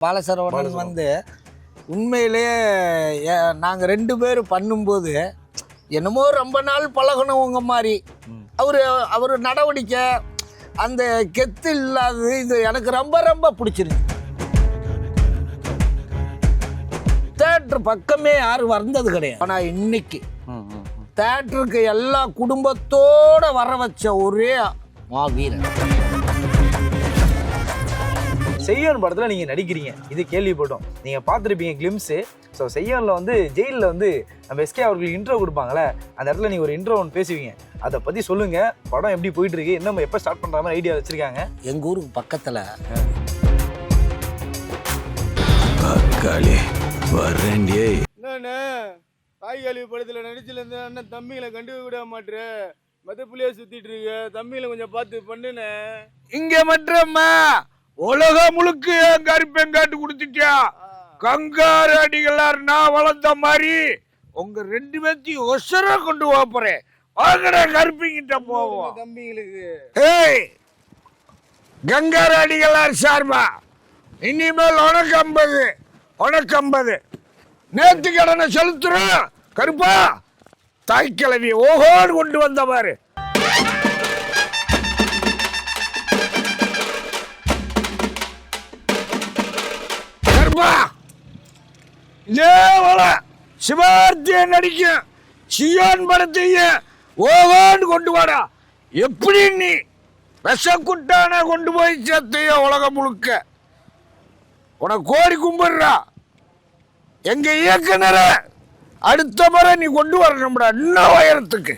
பாலசரவணன் வந்து உண்மையிலேயே நாங்கள் 2 பேரும் பண்ணும்போது என்னமோ ரொம்ப நாள் பழகணவங்க மாதிரி அவர் நடவடிக்கை அந்த கெத்து இல்லாதது இது எனக்கு ரொம்ப ரொம்ப பிடிச்சிருக்கு. தேட்டர் பக்கமே யாரும் வந்தது கிடையாது. ஆனால் இன்னைக்கு தேட்டருக்கு எல்லா குடும்பத்தோட வர வச்ச ஒரே மாவீரன். செய்யன் படத்தில் நீங்கள் நடிக்கிறீங்க, இது கேள்விப்பட்டோம். நீங்கள் பார்த்துருப்பீங்க கிளிம்ஸு. ஸோ செய்யனில் வந்து ஜெயிலில் வந்து நம்ம எஸ்கே அவர்களுக்கு இன்ட்ரோ கொடுப்பாங்களே, அந்த இடத்துல நீங்கள் ஒரு இன்ட்ரோ ஒன்று பேசுவீங்க. அதை பற்றி சொல்லுங்கள். படம் எப்படி போயிட்டுருக்கு, என்ன எப்போ ஸ்டார்ட் பண்ணுற மாதிரி ஐடியா வச்சுருக்காங்க? எங்கள் ஊருக்கு பக்கத்தில் என்னண்ணே காய்கறி படத்தில் நடிச்சுலேருந்து அண்ணன் தம்பிங்களை கண்டுக்க விட மாட்டேற மதப்புள்ளியே சுற்றிட்டு இருக்க. தம்பிகளை கொஞ்சம் பார்த்து பண்ணுனே. இங்கே மட்டும்மா உலகம் முழுக்க கருப்பெங்காட்டு கொடுத்துட்டியா. கங்காரு அடிகளார் நான் வளர்ந்த மாதிரி உங்க 2 பேர்த்தையும் ஒசர கொண்டு போறேன். வாங்கடா கருப்பிங்கிட்ட போவோம் தம்பிங்களுக்கு. ஏய் கங்காரு அடிகளார் சார்பா இனிமேல் உனக்கு 50 நேர்த்தி கடனை செலுத்துறோம். கருப்பா தாய்க்கிழவி ஓஹோடு கொண்டு வந்த பாரு. சிவார்த்திய நடிக்கும் சியான் படத்தைய ஓவான்னு கொண்டு வாடா. எப்படி நீ விஷக்குட்டான கொண்டு போய் சேர்த்தைய உலகம் முழுக்க உனக்கு கோடி கும்பிடுறா. எங்க இயக்குனரை அடுத்த முறை நீ கொண்டு வரணும்டா இன்னும் உயரத்துக்கு.